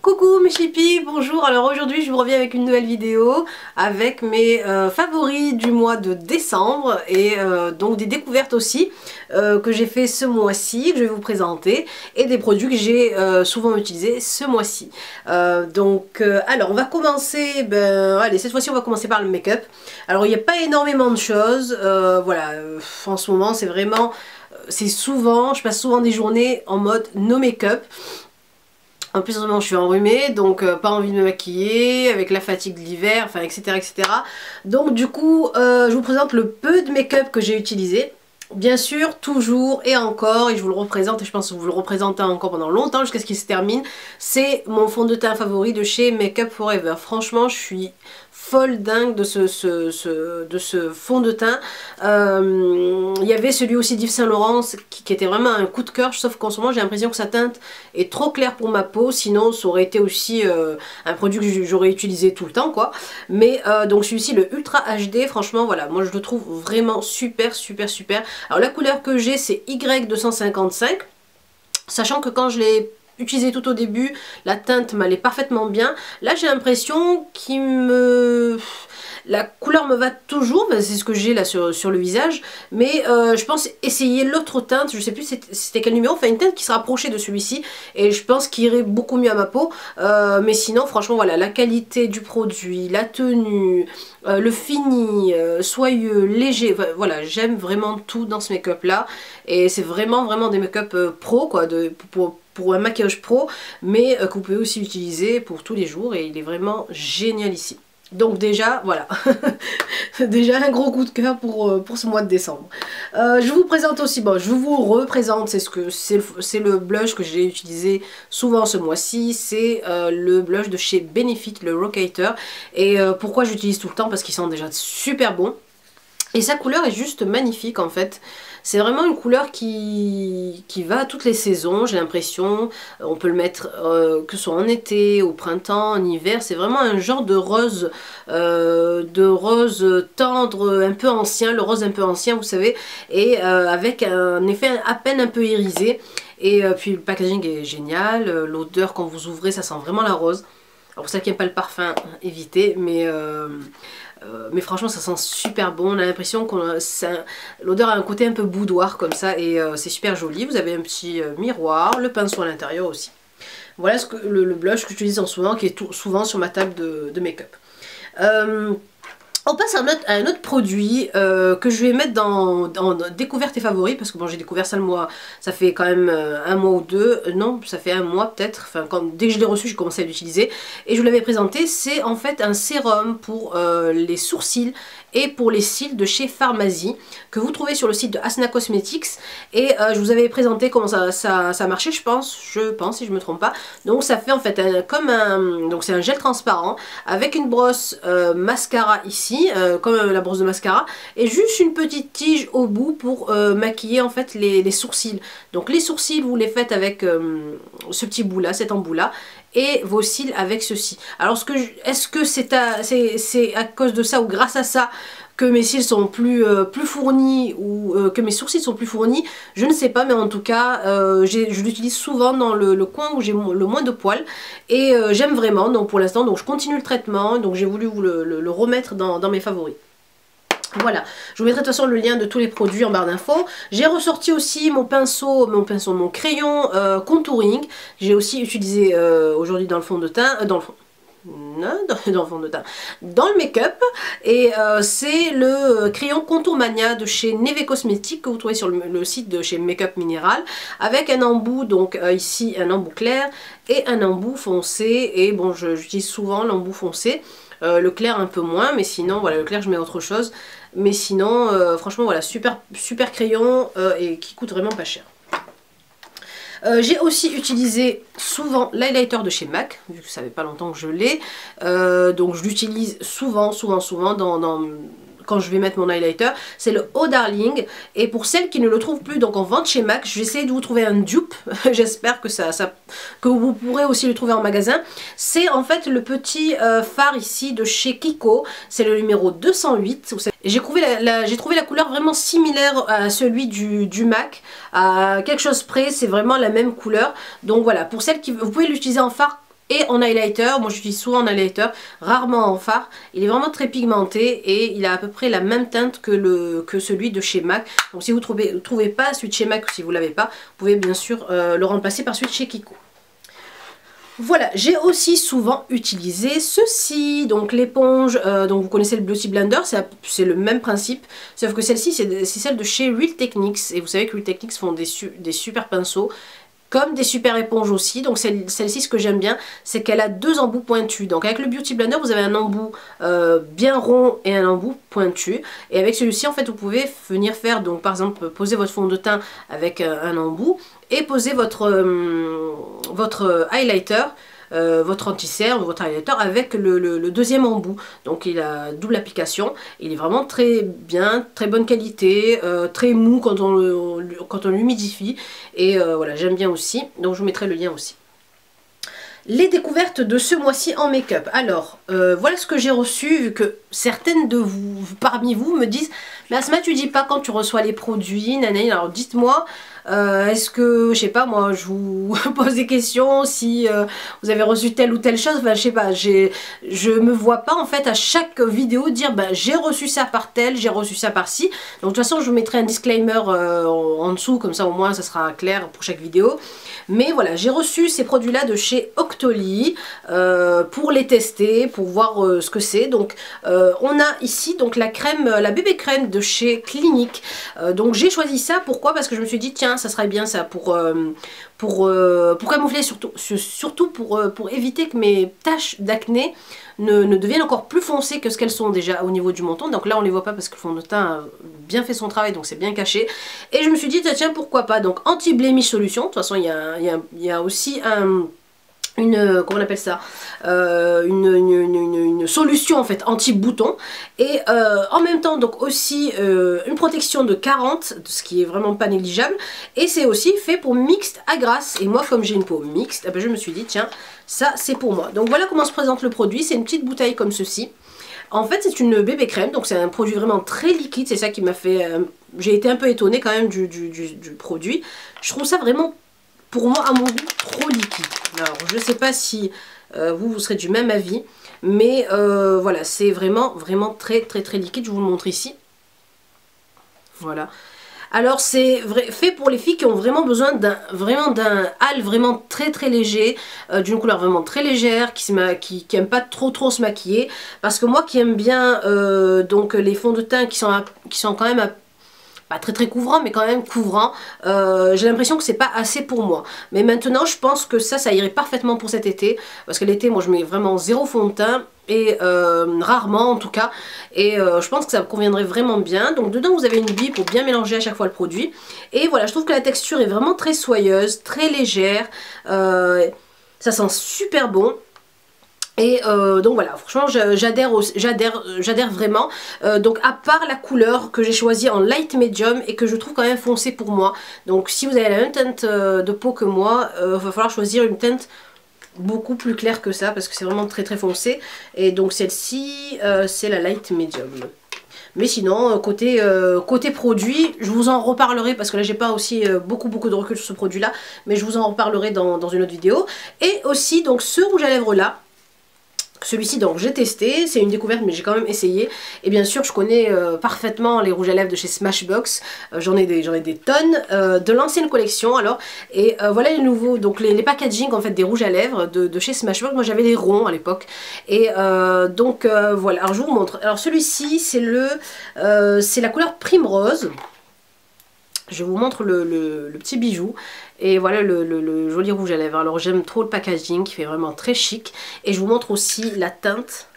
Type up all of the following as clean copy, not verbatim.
Coucou mes chippies, bonjour. Alors aujourd'hui je vous reviens avec une nouvelle vidéo avec mes favoris du mois de décembre et donc des découvertes aussi que j'ai fait ce mois-ci, que je vais vous présenter, et des produits que j'ai souvent utilisés ce mois-ci. Alors on va commencer, allez, cette fois-ci on va commencer par le make-up. Alors il n'y a pas énormément de choses, en ce moment c'est vraiment, je passe souvent des journées en mode no make-up. En plus en ce moment je suis enrhumée, donc pas envie de me maquiller, avec la fatigue de l'hiver, enfin etc, etc. Donc du coup je vous présente le peu de make-up que j'ai utilisé. Bien sûr, toujours et encore, et je vous le représente, et je pense que vous le représentez encore pendant longtemps jusqu'à ce qu'il se termine, c'est mon fond de teint favori de chez Make Up For Ever. Franchement, je suis folle dingue de ce fond de teint. Il y avait celui aussi d'Yves Saint Laurent qui était vraiment un coup de cœur, sauf qu'en ce moment j'ai l'impression que sa teinte est trop claire pour ma peau, sinon ça aurait été aussi un produit que j'aurais utilisé tout le temps quoi. Mais donc celui-ci, le Ultra HD, franchement voilà, moi je le trouve vraiment super super super. Alors la couleur que j'ai c'est Y255, sachant que quand je l'ai utilisé tout au début, la teinte m'allait parfaitement bien. Là j'ai l'impression la couleur me va toujours, c'est ce que j'ai là sur le visage, mais je pense essayer l'autre teinte, je sais plus c'était quel numéro, enfin une teinte qui se rapprochait de celui-ci, et je pense qu'il irait beaucoup mieux à ma peau, mais sinon franchement voilà, la qualité du produit, la tenue, le fini, soyeux, léger, voilà, j'aime vraiment tout dans ce make-up là, et c'est vraiment des make-up pro quoi, pour un maquillage pro, mais que vous pouvez aussi utiliser pour tous les jours, et il est vraiment génial ici. Donc déjà, voilà, déjà un gros coup de cœur pour ce mois de décembre. Je vous présente aussi, je vous représente, c'est le blush que j'ai utilisé souvent ce mois-ci, c'est le blush de chez Benefit, le Rockator. Et pourquoi j'utilise tout le temps? Parce qu'ils sont déjà super bons. Et sa couleur est juste magnifique en fait. C'est vraiment une couleur qui va à toutes les saisons, j'ai l'impression. On peut le mettre que ce soit en été, au printemps, en hiver. C'est vraiment un genre de rose tendre, un peu ancien, le rose un peu ancien vous savez. Et avec un effet à peine un peu irisé. Et puis le packaging est génial, l'odeur quand vous ouvrez ça sent vraiment la rose. Alors pour ceux qui n'aiment pas le parfum, évitez, mais franchement ça sent super bon, on a l'impression que l'odeur a un côté un peu boudoir comme ça, et c'est super joli. Vous avez un petit miroir, le pinceau à l'intérieur aussi. Voilà le blush que j'utilise en ce moment, qui est souvent sur ma table de make-up. On passe à un autre produit que je vais mettre dans découverte et favoris, parce que bon, j'ai découvert ça ça fait quand même un mois ou deux, non ça fait un mois peut-être, enfin dès que je l'ai reçu j'ai commencé à l'utiliser, et je vous l'avais présenté. C'est en fait un sérum pour les sourcils et pour les cils de chez Pharmazie, que vous trouvez sur le site de Asna Cosmetics, et je vous avais présenté comment ça marchait, je pense si je me trompe pas. Donc ça fait en fait donc c'est un gel transparent avec une brosse mascara ici, comme la brosse de mascara, et juste une petite tige au bout pour maquiller en fait les sourcils. Donc les sourcils vous les faites avec ce petit bout là, cet embout là, et vos cils avec ceci. Alors est-ce que c'est à cause de ça ou grâce à ça que mes cils sont plus fournis, ou que mes sourcils sont plus fournis, je ne sais pas, mais en tout cas je l'utilise souvent dans le coin où j'ai le moins de poils, et j'aime vraiment. Donc pour l'instant je continue le traitement, donc j'ai voulu vous le remettre dans mes favoris. Voilà, je vous mettrai de toute façon le lien de tous les produits en barre d'infos. J'ai ressorti aussi mon crayon contouring. J'ai aussi utilisé aujourd'hui dans le fond de teint, dans le fond de teint, dans le make-up, et c'est le crayon Contour Mania de chez Neve Cosmetics, que vous trouvez sur le site de chez Make-up Minéral, avec un embout, donc ici un embout clair et un embout foncé, et bon j'utilise souvent l'embout foncé. Le clair un peu moins, mais sinon voilà, le clair je mets autre chose, mais sinon franchement voilà, super crayon, et qui coûte vraiment pas cher. J'ai aussi utilisé souvent l'highlighter de chez MAC, vu que ça fait pas longtemps que je l'ai, donc je l'utilise souvent quand je vais mettre mon highlighter. C'est le Oh Darling, et pour celles qui ne le trouvent plus donc en vente chez MAC, je vais essayer de vous trouver un dupe. J'espère que vous pourrez aussi le trouver en magasin. C'est en fait le petit fard ici de chez Kiko, c'est le numéro 208. J'ai trouvé la couleur vraiment similaire à celui du MAC, à quelque chose près, c'est vraiment la même couleur. Donc voilà, pour celles qui... Vous pouvez l'utiliser en fard et en highlighter. Moi j'utilise souvent en highlighter, rarement en fard. Il est vraiment très pigmenté et il a à peu près la même teinte que celui de chez MAC. Donc si vous ne trouvez pas celui de chez MAC ou si vous ne l'avez pas, vous pouvez bien sûr le remplacer par celui de chez Kiko. Voilà, j'ai aussi souvent utilisé ceci, donc l'éponge, donc vous connaissez le Beauty Blender, c'est le même principe, sauf que celle-ci c'est celle de chez Real Techniques, et vous savez que Real Techniques font des super pinceaux, comme des super éponges aussi. Donc celle-ci, ce que j'aime bien, c'est qu'elle a deux embouts pointus. Donc avec le Beauty Blender, vous avez un embout bien rond et un embout pointu. Et avec celui-ci, en fait, vous pouvez venir faire, donc par exemple, poser votre fond de teint avec un embout et poser votre highlighter, votre anti-cerne, votre highlighter avec le deuxième embout. Donc il a double application, il est vraiment très bien, très bonne qualité, très mou quand on l'humidifie, et voilà, j'aime bien aussi, donc je vous mettrai le lien aussi. Les découvertes de ce mois-ci en make-up. Alors, voilà ce que j'ai reçu, vu que certaines de vous, parmi vous, me disent « Mais Asma, tu dis pas quand tu reçois les produits, nanani. » Alors dites-moi, est-ce que, je sais pas, moi, je vous pose des questions, si vous avez reçu telle ou telle chose, ben, je sais pas, je me vois pas, en fait, à chaque vidéo dire « Ben, j'ai reçu ça par tel, j'ai reçu ça par ci. » Donc, de toute façon, je vous mettrai un disclaimer en dessous, comme ça, au moins, ça sera clair pour chaque vidéo. Mais voilà, j'ai reçu ces produits-là de chez Octoly pour les tester, pour voir ce que c'est. Donc, on a ici donc la crème, la bébé crème de chez Clinique. Donc, j'ai choisi ça. Pourquoi? Parce que je me suis dit, tiens, ça serait bien ça pour camoufler, surtout pour éviter que mes taches d'acné ne deviennent encore plus foncées que ce qu'elles sont déjà au niveau du menton. Donc là on les voit pas parce que le fond de teint a bien fait son travail, donc c'est bien caché. Et je me suis dit tiens pourquoi pas. Donc anti-blemish solution, de toute façon il y a aussi comment on appelle ça, une solution en fait anti-bouton, et en même temps donc aussi une protection de 40, ce qui est vraiment pas négligeable, et c'est aussi fait pour mixte à grasse, et moi comme j'ai une peau mixte, je me suis dit tiens ça c'est pour moi. Donc voilà comment se présente le produit. C'est une petite bouteille comme ceci. En fait c'est une bébé crème, donc c'est un produit vraiment très liquide, c'est ça qui m'a fait, j'ai été un peu étonnée quand même du produit. Je trouve ça vraiment, pour moi, à mon goût, trop liquide. Alors, je ne sais pas si vous serez du même avis, mais voilà, c'est vraiment très liquide. Je vous le montre ici. Voilà. Alors, c'est fait pour les filles qui ont vraiment besoin d'un hâle vraiment très léger, d'une couleur vraiment très légère, qui n'aiment pas trop se maquiller. Parce que moi qui aime bien donc les fonds de teint qui sont quand même pas très couvrant, mais quand même couvrant, j'ai l'impression que c'est pas assez pour moi. Mais maintenant je pense que ça irait parfaitement pour cet été, parce que l'été moi je mets vraiment zéro fond de teint, et rarement en tout cas, et je pense que ça me conviendrait vraiment bien. Donc dedans vous avez une bille pour bien mélanger à chaque fois le produit, et voilà, je trouve que la texture est vraiment très soyeuse, très légère, ça sent super bon. Et donc voilà, franchement j'adhère vraiment. Donc à part la couleur que j'ai choisie en light medium et que je trouve quand même foncée pour moi. Donc si vous avez la même teinte de peau que moi, il va falloir choisir une teinte beaucoup plus claire que ça, parce que c'est vraiment très foncé. Et donc celle-ci c'est la light medium. Mais sinon, côté produit, je vous en reparlerai, parce que là j'ai pas aussi beaucoup de recul sur ce produit là, mais je vous en reparlerai dans une autre vidéo. Et aussi donc ce rouge à lèvres là, celui-ci donc j'ai testé, c'est une découverte mais j'ai quand même essayé. Et bien sûr je connais parfaitement les rouges à lèvres de chez Smashbox, j'en ai des tonnes, de l'ancienne collection alors. Et voilà les nouveaux, donc les packaging en fait des rouges à lèvres de chez Smashbox. Moi j'avais les ronds à l'époque. Et donc voilà, alors je vous montre. Alors celui-ci c'est la couleur Primrose. Je vous montre le petit bijou. Et voilà le joli rouge à lèvres. Alors j'aime trop le packaging qui fait vraiment très chic. Et je vous montre aussi la teinte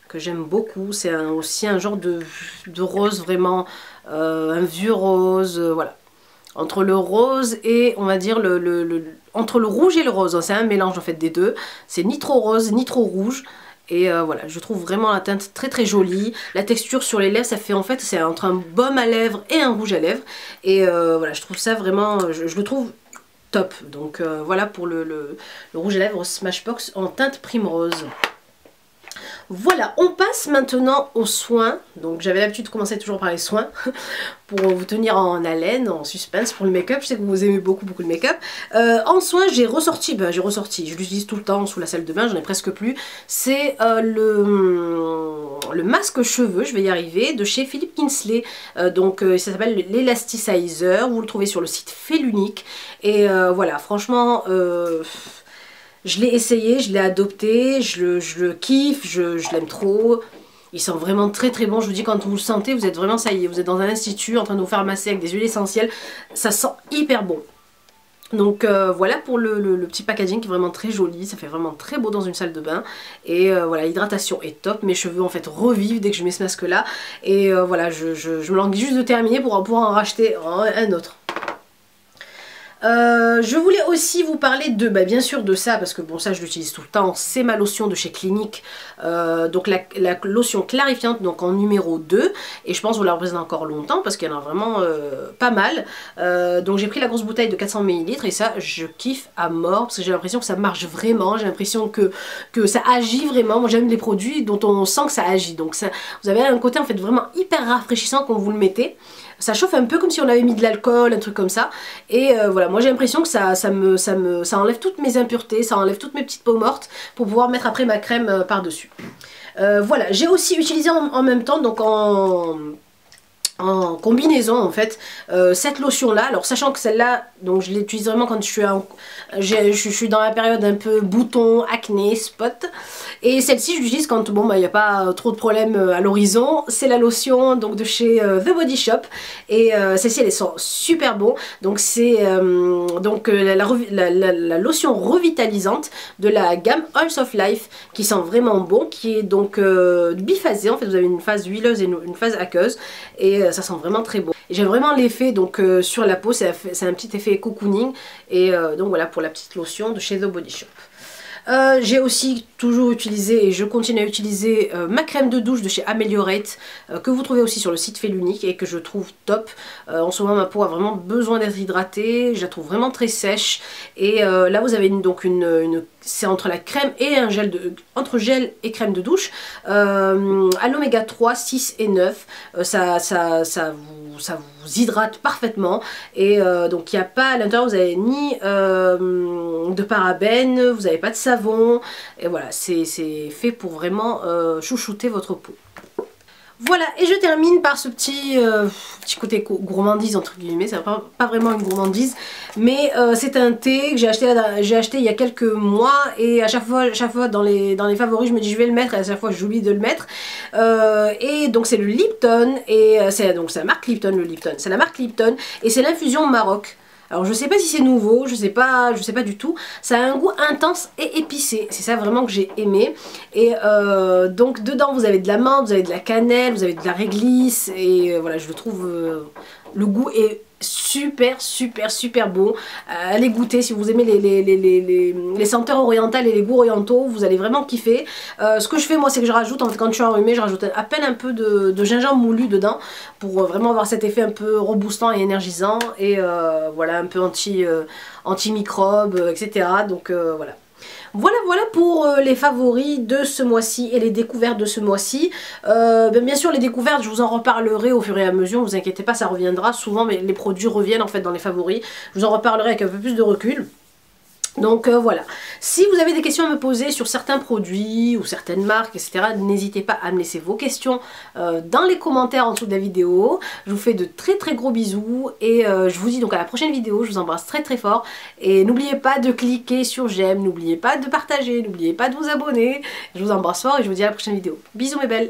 que j'aime beaucoup. C'est aussi un genre de rose vraiment, un vieux rose, voilà. Entre le rose et on va dire entre le rouge et le rose. C'est un mélange en fait des deux. C'est ni trop rose ni trop rouge. Et voilà, je trouve vraiment la teinte très jolie. La texture sur les lèvres, ça fait en fait, c'est entre un baume à lèvres et un rouge à lèvres. Et voilà, je trouve ça vraiment, je le trouve top. Donc voilà pour le rouge à lèvres Smashbox en teinte Primrose. Voilà, on passe maintenant aux soins. Donc j'avais l'habitude de commencer toujours par les soins pour vous tenir en haleine, en suspense pour le make-up. Je sais que vous aimez beaucoup le make-up. En soins, j'ai ressorti, je l'utilise tout le temps sous la salle de bain, j'en ai presque plus. C'est le masque cheveux, je vais y arriver, de chez Philippe Kinsley. Ça s'appelle l'Elasticizer, vous le trouvez sur le site Félunique. Et voilà, franchement... je l'ai essayé, je l'ai adopté, je le kiffe, je l'aime trop. Il sent vraiment très très bon, je vous dis quand vous le sentez, vous êtes vraiment, ça y est, vous êtes dans un institut en train de vous faire masser avec des huiles essentielles. Ça sent hyper bon. Donc voilà pour le petit packaging qui est vraiment très joli, ça fait vraiment très beau dans une salle de bain. Et voilà, l'hydratation est top, mes cheveux en fait revivent dès que je mets ce masque là. Et voilà, je me languis juste de terminer pour pouvoir en racheter un autre. Je voulais aussi vous parler de, bien sûr de ça, parce que bon ça je l'utilise tout le temps, c'est ma lotion de chez Clinique, donc la lotion clarifiante donc en numéro 2, et je pense vous la représente encore longtemps parce qu'elle en a vraiment pas mal. Donc j'ai pris la grosse bouteille de 400 ml et ça je kiffe à mort parce que j'ai l'impression que ça marche vraiment, j'ai l'impression que ça agit vraiment. Moi j'aime les produits dont on sent que ça agit, donc ça, vous avez un côté en fait vraiment hyper rafraîchissant quand vous le mettez. Ça chauffe un peu comme si on avait mis de l'alcool, un truc comme ça. Et voilà, moi j'ai l'impression que ça enlève toutes mes impuretés, ça enlève toutes mes petites peaux mortes pour pouvoir mettre après ma crème par-dessus. Voilà, j'ai aussi utilisé en même temps, donc en combinaison en fait, cette lotion là. Alors sachant que celle-là, donc je l'utilise vraiment quand je suis dans la période un peu bouton, acné, spot. Et celle-ci je l'utilise quand bon il n'y a pas trop de problèmes à l'horizon. C'est la lotion donc de chez The Body Shop. Et celle-ci elle sent super bon. Donc c'est la lotion revitalisante de la gamme Oils of Life qui sent vraiment bon, qui est donc biphasée. En fait vous avez une phase huileuse et une phase aqueuse. Et ça sent vraiment très bon. J'aime vraiment l'effet donc sur la peau, c'est un petit effet cocooning. Et donc voilà pour la petite lotion de chez The Body Shop. J'ai aussi toujours utilisé et je continue à utiliser ma crème de douche de chez Ameliorate que vous trouvez aussi sur le site Félunique et que je trouve top. En ce moment ma peau a vraiment besoin d'être hydratée, je la trouve vraiment très sèche et là vous avez donc c'est entre la crème et un gel entre gel et crème de douche à l'oméga 3, 6 et 9. Ça vous hydrate parfaitement et donc il n'y a pas à l'intérieur, vous avez ni de parabènes, vous n'avez pas de savon et voilà, c'est fait pour vraiment chouchouter votre peau. Voilà, et je termine par ce petit côté gourmandise entre guillemets, c'est pas vraiment une gourmandise, mais c'est un thé que j'ai acheté il y a quelques mois et à chaque fois dans les favoris je me dis je vais le mettre et à chaque fois j'oublie de le mettre. Et donc c'est le Lipton et c'est la marque Lipton, c'est la marque Lipton et c'est l'infusion Maroc. Alors je sais pas si c'est nouveau, je sais pas du tout. Ça a un goût intense et épicé. C'est ça vraiment que j'ai aimé. Et donc dedans vous avez de la menthe, vous avez de la cannelle, vous avez de la réglisse. Et voilà, je le trouve... le goût est super bon. Allez goûter si vous aimez les senteurs orientales et les goûts orientaux, vous allez vraiment kiffer. Ce que je fais moi c'est que je rajoute, en fait quand je suis enrhumée, je rajoute à peine un peu de gingembre moulu dedans pour vraiment avoir cet effet un peu reboostant et énergisant et voilà, un peu anti-microbes, etc. Donc voilà. Voilà pour les favoris de ce mois-ci et les découvertes de ce mois-ci. Bien sûr les découvertes je vous en reparlerai au fur et à mesure, ne vous inquiétez pas, ça reviendra souvent, mais les produits reviennent en fait dans les favoris. Je vous en reparlerai avec un peu plus de recul. Donc voilà, si vous avez des questions à me poser sur certains produits ou certaines marques, etc., n'hésitez pas à me laisser vos questions dans les commentaires en dessous de la vidéo. Je vous fais de très gros bisous et je vous dis donc à la prochaine vidéo. Je vous embrasse très fort et n'oubliez pas de cliquer sur j'aime, n'oubliez pas de partager, n'oubliez pas de vous abonner. Je vous embrasse fort et je vous dis à la prochaine vidéo. Bisous mes belles.